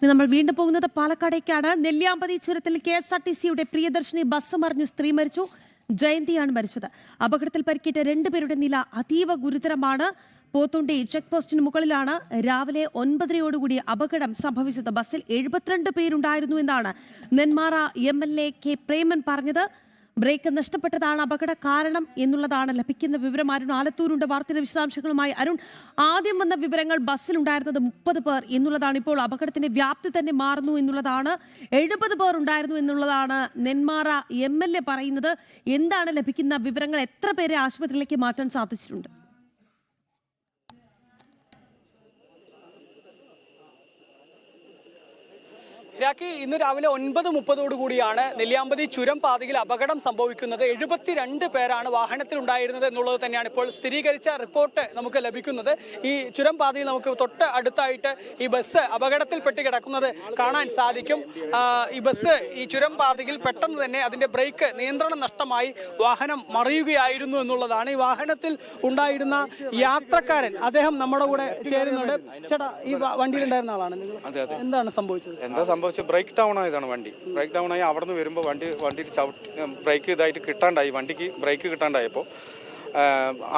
നമ്മൾ വീണ്ടും പോകുന്നത് പാലക്കാടേക്കാണ്. നെല്ലിയാമ്പതി ചുരത്തിൽ KSRTCയുടെ പ്രിയദർശിനി ബസ് മറിഞ്ഞു സ്ത്രീ മരിച്ചു. ജയന്തിയാണ് മരിച്ചത്. അപകടത്തിൽ പരിക്കേറ്റ 2 പേരുടെ നില അതീവ ഗുരുതരമാണ്. പോത്തുണ്ടി ചെക്ക് പോസ്റ്റിന് മുകളിലാണ് രാവിലെ 9:30 അപകടം സംഭവിച്ചത്. ബസ്സിൽ 72 പേരുണ്ടായിരുന്നു എന്നാണ് നെന്മാറ MLA K പ്രേമൻ പറഞ്ഞത്. ബ്രേക്ക് നഷ്ടപ്പെട്ടതാണ് അപകട കാരണം എന്നുള്ളതാണ് ലഭിക്കുന്ന വിവരം. അരുൺ ആലത്തൂരുണ്ട് വാർത്തയുടെ വിശദാംശങ്ങളുമായി. അരുൺ, ആദ്യം വന്ന വിവരങ്ങൾ ബസ്സിലുണ്ടായിരുന്നത് 30 പേർ എന്നുള്ളതാണ്. ഇപ്പോൾ അപകടത്തിന്റെ വ്യാപ്തി തന്നെ മാറുന്നു എന്നുള്ളതാണ്. 70 പേർ ഉണ്ടായിരുന്നു എന്നുള്ളതാണ് നെന്മാറ MLA പറയുന്നത്. എന്താണ് ലഭിക്കുന്ന വിവരങ്ങൾ? എത്ര പേരെ ആശുപത്രിയിലേക്ക് മാറ്റാൻ സാധിച്ചിട്ടുണ്ട്? ഇന്ന് രാവിലെ 9:30 നെല്ലിയാമ്പതി ചുരം പാതയിൽ അപകടം സംഭവിക്കുന്നത്. 72 പേരാണ് വാഹനത്തിലുണ്ടായിരുന്നത് എന്നുള്ളത് തന്നെയാണ് ഇപ്പോൾ സ്ഥിരീകരിച്ച റിപ്പോർട്ട് നമുക്ക് ലഭിക്കുന്നത്. ഈ ചുരം പാതയിൽ നമുക്ക് തൊട്ട് അടുത്തായിട്ട് ഈ ബസ് അപകടത്തിൽപ്പെട്ട് കിടക്കുന്നത് കാണാൻ സാധിക്കും. ഈ ബസ് ഈ ചുരം പാതയിൽ പെട്ടെന്ന് തന്നെ അതിന്റെ ബ്രേക്ക് നിയന്ത്രണം നഷ്ടമായി വാഹനം മറിയുകയായിരുന്നു എന്നുള്ളതാണ്. ഈ വാഹനത്തിൽ ഉണ്ടായിരുന്ന യാത്രക്കാരൻ അദ്ദേഹം നമ്മുടെ കൂടെ ചേരുന്നുണ്ട്. ചേട്ടാ, ഈ വണ്ടിയിലുണ്ടായിരുന്ന ആളാണ് നിങ്ങൾ? എന്താണ് സംഭവിച്ചത്? ബ്രേക്ക് ഡൗൺ ആയതാണ് വണ്ടി. ബ്രേക്ക് ഡൗൺ ആയി അവിടെ നിന്ന് വരുമ്പോൾ വണ്ടി ബ്രേക്ക് ഇതായിട്ട് കിട്ടാണ്ടായി. വണ്ടിക്ക് ബ്രേക്ക് കിട്ടാണ്ടായപ്പോൾ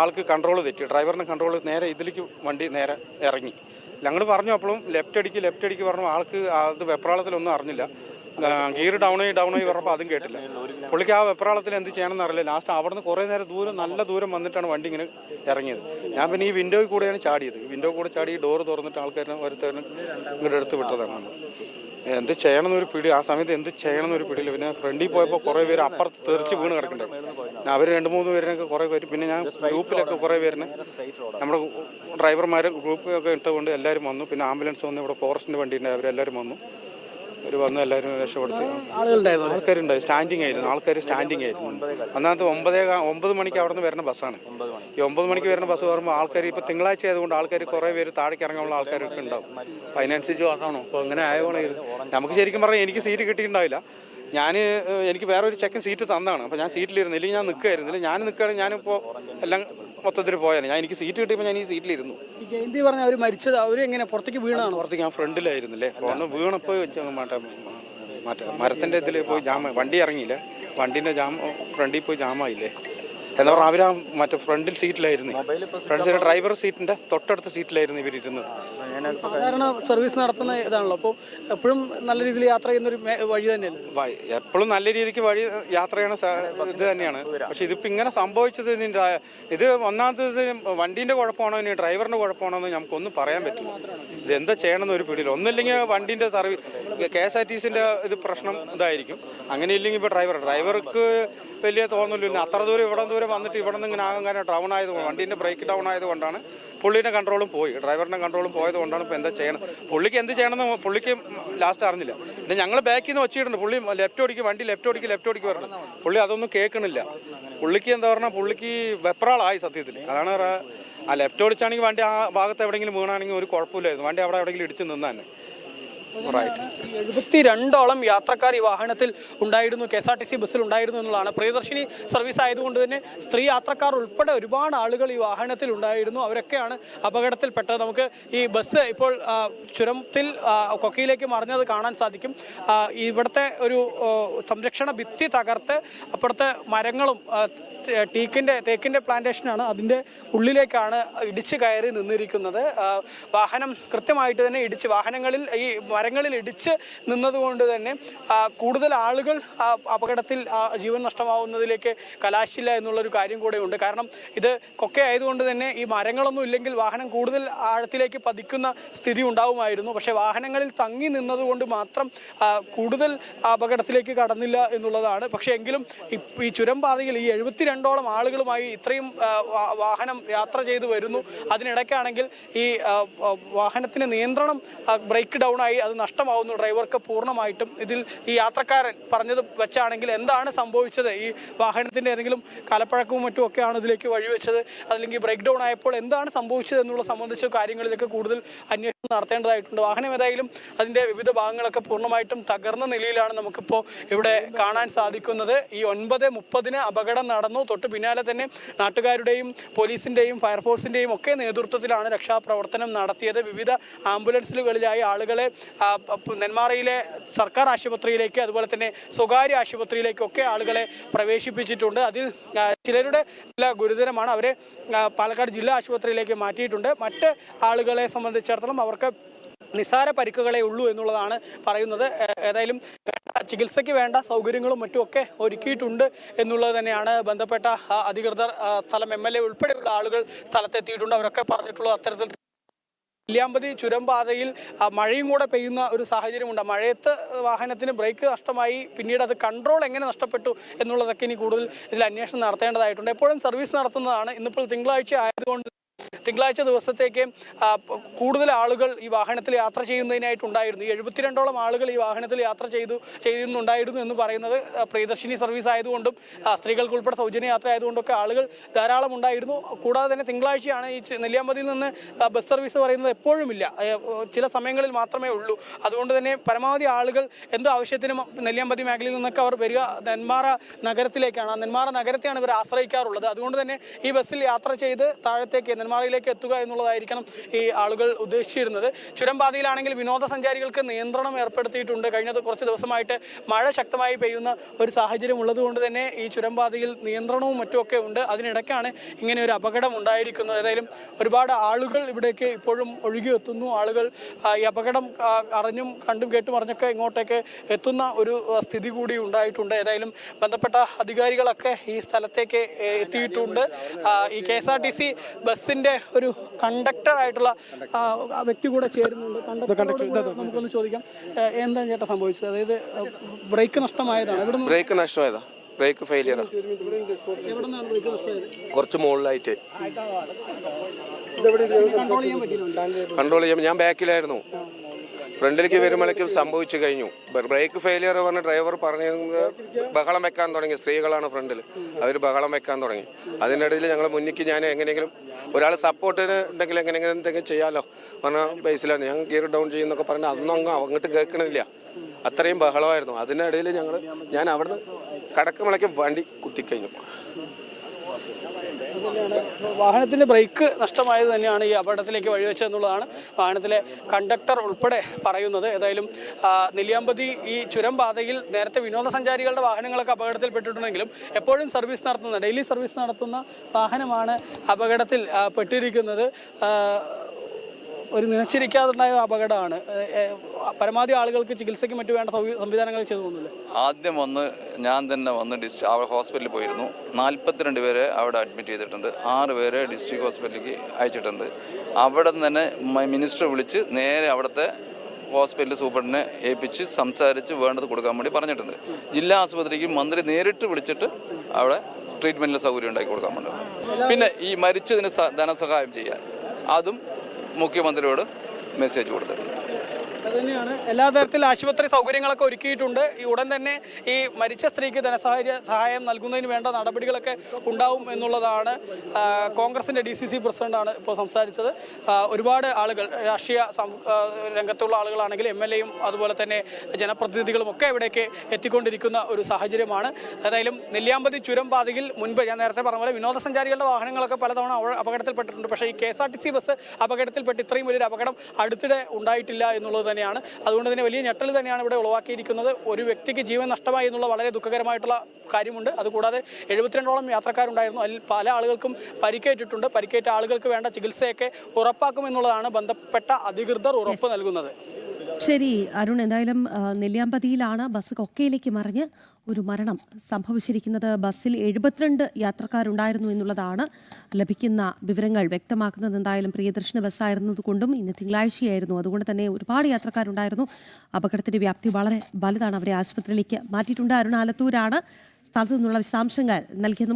ആൾക്ക് കൺട്രോൾ തെറ്റി. ഡ്രൈവറിന് കൺട്രോൾ നേരെ ഇതിലേക്ക് വണ്ടി നേരെ ഇറങ്ങി. ഞങ്ങൾ പറഞ്ഞു അപ്പോഴും ലെഫ്റ്റ് അടിക്ക് പറഞ്ഞു. ആൾക്ക് അത് വെപ്രാളത്തിലൊന്നും അറിഞ്ഞില്ല. ഗിയർ ഡൗൺ ആയി പറഞ്ഞപ്പോൾ അതും കേട്ടില്ല. പുള്ളിക്ക് ആ വെപ്രാളത്തിൽ എന്ത് ചെയ്യണമെന്ന് അറിയില്ല. ലാസ്റ്റ് അവിടെ നിന്ന് കുറേ നേരം നല്ല ദൂരം വന്നിട്ടാണ് വണ്ടി ഇങ്ങനെ ഇറങ്ങിയത്. ഞാൻ പിന്നെ ഈ വിൻഡോയിൽ കൂടെയാണ് ചാടിയത്. വിൻഡോ കൂടെ ചാടി ഡോറ് തുറന്നിട്ട് ആൾക്കാരെ ഒരുത്തരം ഇങ്ങോട്ട് എടുത്ത് വിട്ടതാണ്. എന്ത് ചെയ്യണമെന്നൊരു പിടി, ആ സമയത്ത് എന്ത് ചെയ്യണമെന്നൊരു പിടിയില്ല. പിന്നെ ഫ്രണ്ടിൽ പോയപ്പോൾ കുറേ പേര് അപ്പുറത്ത് തെറിച്ച് വീണ് കിടക്കണ്ടായി. അവർ 2-3 പേരിനൊക്കെ കുറേ പേര്, പിന്നെ ഞാൻ ഗ്രൂപ്പിലൊക്കെ കുറേ പേരിന് നമ്മുടെ ഡ്രൈവർമാർ ഗ്രൂപ്പൊക്കെ ഇട്ടുകൊണ്ട് എല്ലാവരും വന്നു. പിന്നെ ആംബുലൻസ് വന്നു. ഇവിടെ ഫോറസ്റ്റിൻ്റെ വണ്ടി ഉണ്ട്, അവരെല്ലാവരും വന്നു. വന്ന് എല്ലാവരും രക്ഷപ്പെടുത്തി. ആൾക്കാരുണ്ടായി. സ്റ്റാൻഡിങ് ആയിരുന്നു. അന്നത്തെ 9 മണിക്ക് അവിടെ നിന്ന് വരുന്ന ബസ്സാണ്. ഈ 9 മണിക്ക് വരുന്ന ബസ് പറയുമ്പോൾ ആൾക്കാർ ഇപ്പോൾ തിങ്കളാഴ്ച ആയതുകൊണ്ട് ആൾക്കാർ കുറേ പേര് താഴേക്ക് ഇറങ്ങാനുള്ള ആൾക്കാരൊക്കെ ഉണ്ടാവും. അപ്പോൾ അതിനനുസരിച്ച് ആക്കണോ. അപ്പോൾ അങ്ങനെ ആയതുകൊണ്ടായിരുന്നു. നമുക്ക് ശരിക്കും പറഞ്ഞാൽ എനിക്ക് സീറ്റ് കിട്ടിയിട്ടുണ്ടാവില്ല. എനിക്ക് വേറെ ഒരു ചെക്കൻ സീറ്റ് തന്നാണ്. അപ്പോൾ ഞാൻ സീറ്റിലിരുന്നു. ഇല്ലെങ്കിൽ ഞാൻ നിൽക്കുകയായിരുന്നില്ല. ഞാൻ നിൽക്കുകയാണെങ്കിൽ ഞാനിപ്പോൾ എല്ലാം മൊത്തത്തിൽ പോയാൽ എനിക്ക് സീറ്റ് കിട്ടിയപ്പോൾ ഞാൻ ഈ സീറ്റിലിരുന്നു. ഈ ജയന്തി പറഞ്ഞ അവർ മരിച്ചത് എങ്ങനെ പുറത്തേക്ക് വീണാണ്? പുറത്തേക്ക് ഞാൻ ഫ്രണ്ടിലായിരുന്നില്ലേ. ഒന്ന് വീണപ്പോൾ മറ്റേ മരത്തിൻ്റെ ഇതിൽ പോയി വണ്ടി ഇറങ്ങിയില്ലേ. വണ്ടീൻ്റെ ഫ്രണ്ടിൽ പോയി ജാമായില്ലേ. എന്താ പറഞ്ഞാൽ അവർ മറ്റേ ഫ്രണ്ടിൽ സീറ്റിലായിരുന്നു. ഫ്രണ്ട് സൈഡ് ഡ്രൈവർ സീറ്റിൻ്റെ തൊട്ടടുത്ത സീറ്റിലായിരുന്നു ഇവരിരുന്നത്. സാധാരണ സർവീസ് നടത്തുന്ന ഇതാണല്ലോ. അപ്പോൾ എപ്പോഴും നല്ല രീതിയിൽ യാത്ര ചെയ്യുന്നൊരു വഴി തന്നെയല്ലേ? എപ്പോഴും നല്ല രീതിക്ക് യാത്ര ചെയ്യണ ഇത് തന്നെയാണ്. പക്ഷെ ഇതിപ്പോൾ ഇങ്ങനെ സംഭവിച്ചത് ഇത് ഒന്നാമത് വണ്ടീൻ്റെ കുഴപ്പമാണോ ഇനി ഡ്രൈവറിൻ്റെ കുഴപ്പമാണോ എന്ന് നമുക്കൊന്നും പറയാൻ പറ്റില്ല. ഇതെന്താ ചെയ്യണമെന്ന് ഒരു പിടിയില്ല. ഒന്നില്ലെങ്കിൽ വണ്ടീൻ്റെ KSRTCൻ്റെ ഇത് പ്രശ്നം ഇതായിരിക്കും. അങ്ങനെ ഇല്ലെങ്കിൽ ഇപ്പോൾ ഡ്രൈവർക്ക് വലിയ തോന്നലില്ല. അത്ര ദൂരം ഇവിടെ വന്നിട്ട് ഇവിടെ നിന്ന് ഇങ്ങനെ അങ്ങനെ ഡൗൺ ആയതുകൊണ്ട് വണ്ടീൻ്റെ ബ്രേക്ക് ഡൗൺ ആയതുകൊണ്ടാണ് പുള്ളിയുടെ കൺട്രോളും പോയി. ഡ്രൈവറിൻ്റെ കൺട്രോളും പോയത് കൊണ്ടാണ് ഇപ്പോൾ എന്താ ചെയ്യണം. പുള്ളിക്ക് എന്ത് ചെയ്യണമെന്ന് പുള്ളിക്ക് ലാസ്റ്റ് അറിഞ്ഞില്ല. പിന്നെ ഞങ്ങൾ ബാക്കിൽ നിന്ന് വെച്ചിട്ടുണ്ട്. പുള്ളി വണ്ടി ലെഫ്റ്റ് ഓടിക്ക് പറഞ്ഞു. പുള്ളി അതൊന്നും കേൾക്കണില്ല. പുള്ളിക്ക് എന്താ പറഞ്ഞാൽ പുള്ളിക്ക് വെപ്രാളായി സത്യത്തിൽ. അതാണ് ആ ലെഫ്റ്റ് ഓടിച്ചാണെങ്കിൽ വണ്ടി ആ ഭാഗത്ത് എവിടെയെങ്കിലും വീണാണെങ്കിൽ ഒരു കുഴപ്പമില്ലായിരുന്നു. വണ്ടി അവിടെ എവിടെയെങ്കിലും ഇടിച്ച് നിന്നാണ്. 72ഓളം യാത്രക്കാർ ഈ വാഹനത്തിൽ ഉണ്ടായിരുന്നു. KSRTC ബസ്സിൽ ഉണ്ടായിരുന്നു എന്നുള്ളതാണ്. പ്രിയദർശിനി സർവീസ് ആയതുകൊണ്ട് തന്നെ സ്ത്രീ യാത്രക്കാർ ഉൾപ്പെടെ ഒരുപാട് ആളുകൾ ഈ വാഹനത്തിൽ ഉണ്ടായിരുന്നു. അവരൊക്കെയാണ് അപകടത്തിൽപ്പെട്ടത്. നമുക്ക് ഈ ബസ് ഇപ്പോൾ ചുരത്തിൽ കൊക്കയിലേക്ക് മറിഞ്ഞത് കാണാൻ സാധിക്കും. ഇവിടുത്തെ ഒരു സംരക്ഷണ ഭിത്തി തകർത്ത് അപ്പുറത്തെ മരങ്ങളും തേക്കിൻ്റെ പ്ലാന്റേഷനാണ്. അതിൻ്റെ ഉള്ളിലേക്കാണ് ഇടിച്ച് കയറി നിന്നിരിക്കുന്നത്. വാഹനം കൃത്യമായിട്ട് തന്നെ ഈ മരങ്ങളിൽ ഇടിച്ച് നിന്നതുകൊണ്ട് തന്നെ കൂടുതൽ ആളുകൾ അപകടത്തിൽ ജീവൻ നഷ്ടമാവുന്നതിലേക്ക് കലാശില്ല എന്നുള്ളൊരു കാര്യം കൂടെ ഉണ്ട്. കാരണം ഇത് കൊക്ക ആയതുകൊണ്ട് തന്നെ ഈ മരങ്ങളൊന്നും ഇല്ലെങ്കിൽ വാഹനം കൂടുതൽ ആഴത്തിലേക്ക് പതിക്കുന്ന സ്ഥിതി ഉണ്ടാവുമായിരുന്നു. പക്ഷേ വാഹനങ്ങളിൽ തങ്ങി നിന്നതുകൊണ്ട് മാത്രം കൂടുതൽ അപകടത്തിലേക്ക് കടന്നില്ല എന്നുള്ളതാണ്. പക്ഷേ എങ്കിലും ഈ ചുരം പാതയിൽ ഈ 72ഓളം ആളുകളുമായി ഇത്രയും വാഹനം യാത്ര ചെയ്തു വരുന്നു. അതിനിടയ്ക്കാണെങ്കിൽ ഈ വാഹനത്തിന് നിയന്ത്രണം ബ്രേക്ക് ഡൗൺ ആയി അത് നഷ്ടമാവുന്നു ഡ്രൈവർക്ക് പൂർണ്ണമായിട്ടും. ഇതിൽ ഈ യാത്രക്കാരൻ പറഞ്ഞത് വെച്ചാണെങ്കിൽ എന്താണ് സംഭവിച്ചത്, ഈ വാഹനത്തിൻ്റെ ഏതെങ്കിലും കലപ്പഴക്കവും മറ്റും ഒക്കെയാണ് ഇതിലേക്ക് വഴിവെച്ചത്, അല്ലെങ്കിൽ ബ്രേക്ക് ഡൗൺ ആയപ്പോൾ എന്താണ് സംഭവിച്ചത് എന്നുള്ള സംബന്ധിച്ച കാര്യങ്ങളിലേക്ക് കൂടുതൽ അന്വേഷണം നടത്തേണ്ടതായിട്ടുണ്ട്. വാഹനം ഏതായാലും അതിൻ്റെ വിവിധ ഭാഗങ്ങളൊക്കെ പൂർണ്ണമായിട്ടും തകർന്ന നിലയിലാണ് നമുക്കിപ്പോൾ ഇവിടെ കാണാൻ സാധിക്കുന്നത്. ഈ 9:30 അപകടം നടന്നു. തൊട്ട് പിന്നാലെ തന്നെ നാട്ടുകാരുടെയും പോലീസിൻ്റെയും ഫയർഫോഴ്സിൻ്റെയും ഒക്കെ നേതൃത്വത്തിലാണ് രക്ഷാപ്രവർത്തനം നടത്തിയത്. വിവിധ ആംബുലൻസുകളിലായി ആളുകളെ നെന്മാറയിലെ സർക്കാർ ആശുപത്രിയിലേക്ക് അതുപോലെ തന്നെ സ്വകാര്യ ആശുപത്രിയിലേക്കൊക്കെ ആളുകളെ പ്രവേശിപ്പിച്ചിട്ടുണ്ട്. അതിൽ ചിലരുടെ നില ഗുരുതരമാണ്. അവരെ പാലക്കാട് ജില്ലാ ആശുപത്രിയിലേക്ക് മാറ്റിയിട്ടുണ്ട്. മറ്റ് ആളുകളെ സംബന്ധിച്ചിടത്തോളം അവർക്ക് നിസ്സാര പരിക്കുകളെ ഉള്ളൂ എന്നുള്ളതാണ് പറയുന്നത്. ഏതായാലും ചികിത്സയ്ക്ക് വേണ്ട സൗകര്യങ്ങളും മറ്റുമൊക്കെ ഒരുക്കിയിട്ടുണ്ട് എന്നുള്ളത് തന്നെയാണ് ബന്ധപ്പെട്ട അധികൃതർ, സ്ഥലം MLA ഉൾപ്പെടെയുള്ള ആളുകൾ സ്ഥലത്തെത്തിയിട്ടുണ്ട്. അവരൊക്കെ പറഞ്ഞിട്ടുള്ളത് അത്തരത്തിൽ നെല്ലിയാമ്പതി ചുരം പാതയിൽ മഴയും കൂടെ പെയ്യുന്ന ഒരു സാഹചര്യമുണ്ട്. മഴയത്ത് വാഹനത്തിന് ബ്രേക്ക് നഷ്ടമായി, പിന്നീട് അത് കൺട്രോൾ എങ്ങനെ നഷ്ടപ്പെട്ടു എന്നുള്ളതൊക്കെ ഇനി കൂടുതൽ ഇതിൽ അന്വേഷണം നടത്തേണ്ടതായിട്ടുണ്ട്. എപ്പോഴും സർവീസ് നടത്തുന്നതാണ്. ഇന്നിപ്പോൾ തിങ്കളാഴ്ച ആയതുകൊണ്ട് തിങ്കളാഴ്ച ദിവസത്തേക്ക് കൂടുതൽ ആളുകൾ ഈ വാഹനത്തിൽ യാത്ര ചെയ്യുന്നതിനായിട്ടുണ്ടായിരുന്നു. 72ഓളം ആളുകൾ ഈ വാഹനത്തിൽ യാത്ര ചെയ്യുന്നുണ്ടായിരുന്നു എന്ന് പറയുന്നത് പ്രിയദർശിനി സർവീസ് ആയതുകൊണ്ടും സ്ത്രീകൾക്ക് ഉൾപ്പെടെ സൗജന്യ യാത്ര ആയതുകൊണ്ടൊക്കെ ആളുകൾ ധാരാളം ഉണ്ടായിരുന്നു. കൂടാതെ തന്നെ തിങ്കളാഴ്ചയാണ് ഈ നെല്ലിയാമ്പതിയിൽ നിന്ന് ബസ് സർവീസ് പറയുന്നത് എപ്പോഴുമില്ല, ചില സമയങ്ങളിൽ മാത്രമേ ഉള്ളൂ. അതുകൊണ്ട് തന്നെ പരമാവധി ആളുകൾ എന്തോ ആവശ്യത്തിനും നെല്ലിയാമ്പതി മേഖലയിൽ നിന്നൊക്കെ അവർ വരിക നെന്മാറ നഗരത്തിലേക്കാണ്. നെന്മാറ നഗരത്തെയാണ് ഇവർ ആശ്രയിക്കാറുള്ളത്. അതുകൊണ്ട് തന്നെ ഈ ബസ്സിൽ യാത്ര ചെയ്ത് താഴത്തേക്ക് നെന്മാറയിലേക്ക് എത്തുക എന്നുള്ളതായിരിക്കണം ഈ ആളുകൾ ഉദ്ദേശിച്ചിരുന്നത്. ചുരം പാതയിലാണെങ്കിൽ വിനോദസഞ്ചാരികൾക്ക് നിയന്ത്രണം ഏർപ്പെടുത്തിയിട്ടുണ്ട്. കഴിഞ്ഞ കുറച്ച് ദിവസമായിട്ട് മഴ ശക്തമായി പെയ്യുന്ന ഒരു സാഹചര്യം ഉള്ളതുകൊണ്ട് തന്നെ ഈ ചുരം പാതയിൽ നിയന്ത്രണവും മറ്റുമൊക്കെ ഉണ്ട്. അതിനിടയ്ക്കാണ് ഇങ്ങനെ ഒരു അപകടം ഉണ്ടായിരിക്കുന്നത്. ഏതായാലും ഒരുപാട് ആളുകൾ ഇവിടേക്ക് ഇപ്പോഴും ഒഴുകിയെത്തുന്നു. ആളുകൾ ഈ അപകടം അറിഞ്ഞും കണ്ടും കേട്ടും അറിഞ്ഞൊക്കെ ഇങ്ങോട്ടേക്ക് എത്തുന്ന ഒരു സ്ഥിതി കൂടി ഉണ്ടായിട്ടുണ്ട്. ഏതായാലും ബന്ധപ്പെട്ട അധികാരികളൊക്കെ ഈ സ്ഥലത്തേക്ക് എത്തിയിട്ടുണ്ട്. ഈ KSRTC ബസ്സിന്റെ ഒരു കണ്ടക്ടർ ആയിട്ടുള്ള വ്യക്തി കൂടെ ചേരുന്നുണ്ട്. നമുക്കൊന്ന് ചോദിക്കാം, എന്താണ് ചേട്ടാ സംഭവിച്ചത്? അതായത് ബ്രേക്ക് നഷ്ടമായതാണ്. ബ്രേക്ക് നഷ്ടമായതാ, ബ്രേക്ക് ഫെയിലിയർ. എവിടെ നിന്നാണ് ബ്രേക്ക് നഷ്ടമായത്? കുറച്ച് മുകളിലായിട്ട് കൺട്രോൾ ചെയ്യാൻ ഞാൻ ബാക്കിലായിരുന്നു. ഫ്രണ്ടിലേക്ക് വരുമ്പോഴേക്കും സംഭവിച്ചു കഴിഞ്ഞു. ബ്രേക്ക് ഫെയിലിയർ പറഞ്ഞ ഡ്രൈവർ പറഞ്ഞ ബഹളം വെക്കാൻ തുടങ്ങി. സ്ത്രീകളാണ് ഫ്രണ്ടിൽ, അവർ ബഹളം വെക്കാൻ തുടങ്ങി. അതിനിടയിൽ ഞങ്ങൾ മുന്നിക്ക് ഞാൻ എങ്ങനെയെങ്കിലും ഒരാൾ സപ്പോർട്ടിന് ഉണ്ടെങ്കിൽ എങ്ങനെയെങ്കിലും എന്തെങ്കിലും ചെയ്യാമല്ലോ പറഞ്ഞ ബേസിലാണ് ഞാൻ ഗിയർ ഡൗൺ ചെയ്യുന്നൊക്കെ പറഞ്ഞാൽ അതൊന്നും അങ്ങോട്ട് കേൾക്കണില്ല. അത്രയും ബഹളമായിരുന്നു. അതിനിടയിൽ ഞാൻ അവിടുന്ന് കടക്കുമ്പോഴേക്കും വണ്ടി കുത്തിക്കഴിഞ്ഞു. വാഹനത്തിന്റെ ബ്രേക്ക് നഷ്ടമായത് തന്നെയാണ് ഈ അപകടത്തിലേക്ക് വഴിവെച്ചതെന്നുള്ളതാണ് വാഹനത്തിലെ കണ്ടക്ടർ ഉൾപ്പെടെ പറയുന്നത്. ഏതായാലും നെല്ലിയാമ്പതി ഈ ചുരം പാതയിൽ നേരത്തെ വിനോദസഞ്ചാരികളുടെ വാഹനങ്ങളൊക്കെ അപകടത്തിൽപ്പെട്ടിട്ടുണ്ടെങ്കിലും എപ്പോഴും സർവീസ് നടത്തുന്ന ഡെയിലി സർവീസ് നടത്തുന്ന വാഹനമാണ് അപകടത്തിൽ പെട്ടിരിക്കുന്നത്. ഒരു നിലച്ചിരിക്കാതുണ്ടായ അപകടമാണ്. പരമാവധി ആളുകൾക്ക് ചികിത്സയ്ക്ക് മറ്റു വേണ്ട സംവിധാനങ്ങൾ ചെയ്തു തോന്നുന്നില്ല. ആദ്യം ഞാൻ തന്നെ വന്ന് അവിടെ ഹോസ്പിറ്റലിൽ പോയിരുന്നു. 42 പേരെ അവിടെ അഡ്മിറ്റ് ചെയ്തിട്ടുണ്ട്. 6 പേരെ ഡിസ്ട്രിക്ട് ഹോസ്പിറ്റലിലേക്ക് അയച്ചിട്ടുണ്ട്. അവിടെ നിന്ന് തന്നെ മിനിസ്റ്റർ വിളിച്ച് നേരെ അവിടുത്തെ ഹോസ്പിറ്റൽ സൂപ്രണ്ടിനെ ഏൽപ്പിച്ച് സംസാരിച്ച് വേണ്ടത് കൊടുക്കാൻ വേണ്ടി പറഞ്ഞിട്ടുണ്ട്. ജില്ലാ ആശുപത്രിക്ക് മന്ത്രി നേരിട്ട് വിളിച്ചിട്ട് അവിടെ ട്രീറ്റ്മെൻറ്റിന് സൗകര്യം ഉണ്ടാക്കി കൊടുക്കാൻ വേണ്ടി. പിന്നെ ഈ മരിച്ചതിന് ധനസഹായം ചെയ്യാൻ അതും മുഖ്യമന്ത്രിയോട് മെസ്സേജ് കൊടുത്തിട്ടുണ്ട്. അതുതന്നെയാണ് എല്ലാ തരത്തിൽ ആശുപത്രി സൗകര്യങ്ങളൊക്കെ ഒരുക്കിയിട്ടുണ്ട്. ഈ ഉടൻ തന്നെ ഈ മരിച്ച സ്ത്രീക്ക് സഹായം നൽകുന്നതിന് വേണ്ട നടപടികളൊക്കെ ഉണ്ടാവും എന്നുള്ളതാണ് കോൺഗ്രസിന്റെ DCC പ്രസിഡന്റാണ് ഇപ്പോൾ സംസാരിച്ചത്. ഒരുപാട് ആളുകൾ രാഷ്ട്രീയ രംഗത്തുള്ള ആളുകളാണെങ്കിൽ MLAയും അതുപോലെ തന്നെ ജനപ്രതിനിധികളും ഒക്കെ ഇവിടേക്ക് എത്തിക്കൊണ്ടിരിക്കുന്ന ഒരു സാഹചര്യമാണ്. ഏതായാലും നെല്ലിയാമ്പതി ചുരം പാതയിൽ മുൻപ് ഞാൻ നേരത്തെ പറഞ്ഞ പോലെ വിനോദസഞ്ചാരികളുടെ വാഹനങ്ങളൊക്കെ പലതവണ അപകടത്തിൽപ്പെട്ടിട്ടുണ്ട്. പക്ഷേ ഈ KSRTC ബസ് അപകടത്തിൽപ്പെട്ട് ഇത്രയും വലിയൊരു അപകടം അടുത്തിടെ ഉണ്ടായിട്ടില്ല എന്നുള്ളത് തന്നെയാണ്. അതുകൊണ്ട് തന്നെ വലിയ ഞെട്ടൽ തന്നെയാണ് ഇവിടെ ഉളവാക്കിയിരിക്കുന്നത്. ഒരു വ്യക്തിക്ക് ജീവൻ നഷ്ടമായി എന്നുള്ള വളരെ ദുഃഖകരമായിട്ടുള്ള കാര്യമുണ്ട്. അതുകൂടാതെ 72ഓളം യാത്രക്കാരുണ്ടായിരുന്നു. അതിൽ പല ആളുകൾക്കും പരിക്കേറ്റിട്ടുണ്ട്. പരിക്കേറ്റ ആളുകൾക്ക് വേണ്ട ചികിത്സയൊക്കെ ഉറപ്പാക്കുമെന്നുള്ളതാണ് ബന്ധപ്പെട്ട അധികൃതർ ഉറപ്പ് നൽകുന്നത്. ശരി അരുൺ, എന്തായാലും നെല്ലിയാമ്പതിയിലാണ് ബസ് കൊക്കയിലേക്ക് മറിഞ്ഞ് ഒരു മരണം സംഭവിച്ചിരിക്കുന്നത്. ബസ്സിൽ 72 യാത്രക്കാരുണ്ടായിരുന്നു എന്നുള്ളതാണ് ലഭിക്കുന്ന വിവരങ്ങൾ വ്യക്തമാക്കുന്നത്. എന്തായാലും പ്രിയദർശന ബസ്സായിരുന്നതുകൊണ്ടും ഇന്ന് തിങ്കളാഴ്ചയായിരുന്നു, അതുകൊണ്ട് തന്നെ ഒരുപാട് യാത്രക്കാരുണ്ടായിരുന്നു. അപകടത്തിന്റെ വ്യാപ്തി വളരെ വലുതാണ്. അവരെ ആശുപത്രിയിലേക്ക് മാറ്റിയിട്ടുണ്ട്. അരുൺ ആലത്തൂരാണ് സ്ഥലത്തു നിന്നുള്ള വിശദാംശങ്ങൾ നൽകിയത്.